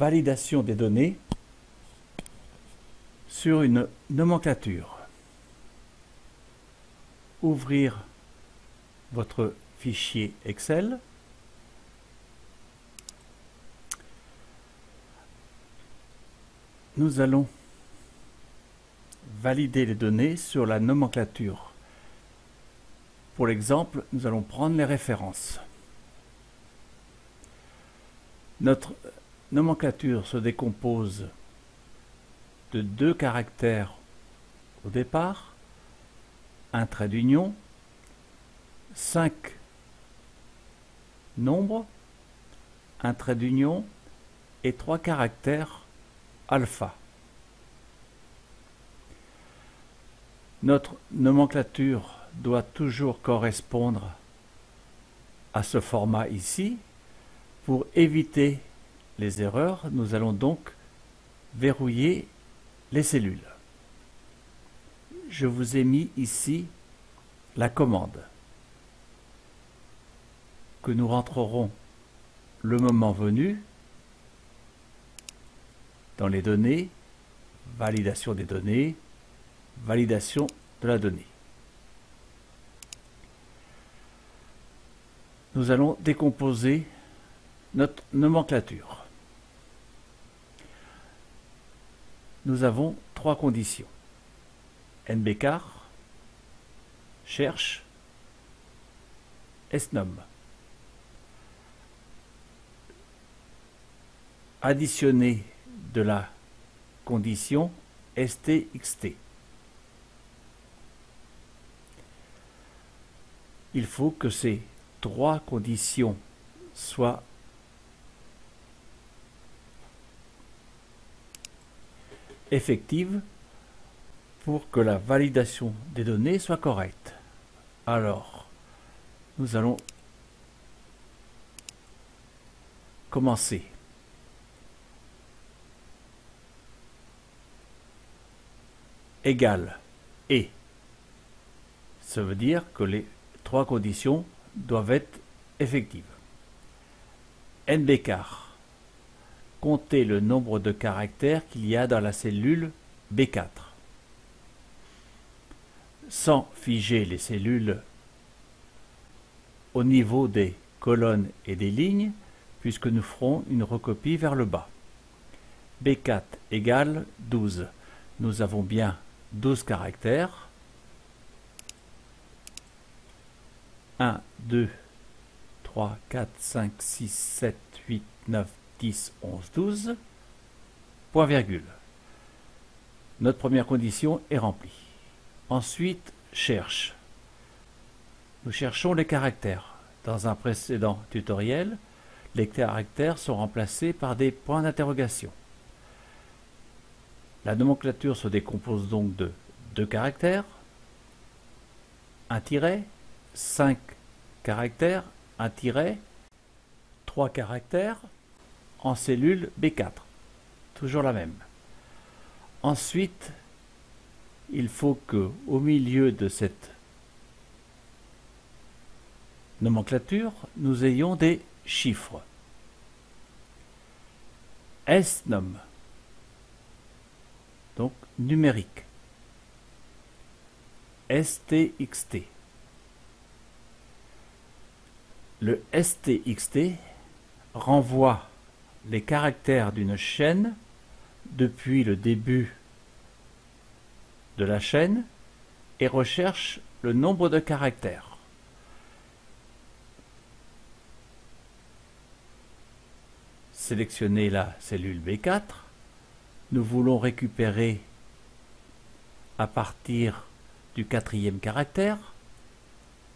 validation des données sur une nomenclature. Ouvrir votre fichier Excel. Nous allons valider les données sur la nomenclature. Pour l'exemple, nous allons prendre les références. Notre nomenclature se décompose de 2 caractères au départ, un trait d'union, 5 nombres, un trait d'union et 3 caractères alpha. Notre nomenclature doit toujours correspondre à ce format ici. Pour éviter les erreurs, nous allons donc verrouiller les cellules. Je vous ai mis ici la commande que nous rentrerons le moment venu dans les données, validation des données, validation de la donnée. Nous allons décomposer notre nomenclature. Nous avons 3 conditions. NBCar, cherche, SNOM. Additionner de la condition STXT. Il faut que ces 3 conditions soient effectives pour que la validation des données soit correcte. Alors, nous allons commencer. Égal et. Ça veut dire que les 3 conditions doivent être effectives. NBCar. Comptez le nombre de caractères qu'il y a dans la cellule B4. Sans figer les cellules au niveau des colonnes et des lignes, puisque nous ferons une recopie vers le bas. B4 égale 12. Nous avons bien 12 caractères. 1, 2, 3, 4, 5, 6, 7, 8, 9, 10, 11, 12. Point virgule. Notre première condition est remplie. Ensuite, cherche. Nous cherchons les caractères. Dans un précédent tutoriel, les caractères sont remplacés par des points d'interrogation. La nomenclature se décompose donc de 2 caractères, un tiret, 5 caractères, un tiret, 3 caractères en cellule B4. Toujours la même. Ensuite, il faut que au milieu de cette nomenclature, nous ayons des chiffres. SNOM, donc numérique. STXT. Le STXT renvoie les caractères d'une chaîne depuis le début de la chaîne et recherche le nombre de caractères. Sélectionnez la cellule B4. Nous voulons récupérer à partir du 4e caractère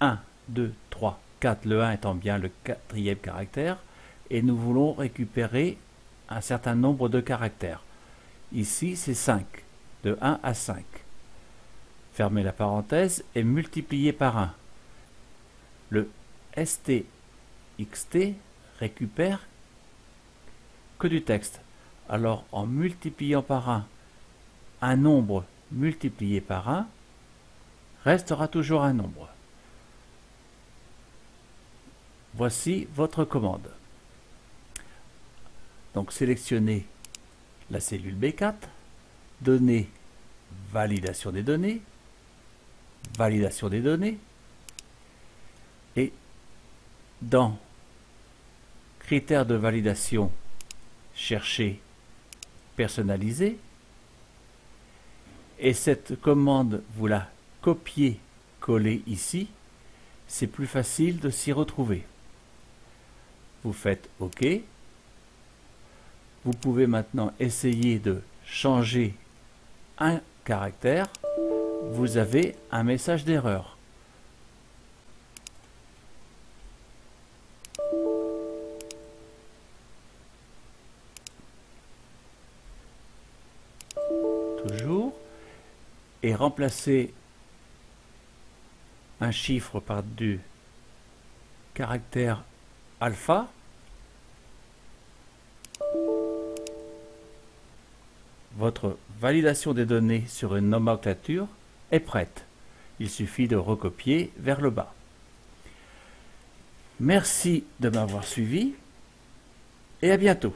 1, 2, 3, 4, le 1 étant bien le 4e caractère, et nous voulons récupérer un certain nombre de caractères. Ici, c'est 5, de 1 à 5. Fermez la parenthèse et multipliez par 1. Le STXT récupère que du texte. Alors, en multipliant par un nombre multiplié par 1 restera toujours un nombre. Voici votre commande. Donc sélectionnez la cellule B4, données, validation des données, et dans critères de validation, cherchez personnaliser, et cette commande, vous la copiez-collez ici, c'est plus facile de s'y retrouver. Vous faites OK. Vous pouvez maintenant essayer de changer un caractère. Vous avez un message d'erreur. Toujours. Et remplacer un chiffre par du caractère alpha. Votre validation des données sur une nomenclature est prête. Il suffit de recopier vers le bas. Merci de m'avoir suivi et à bientôt.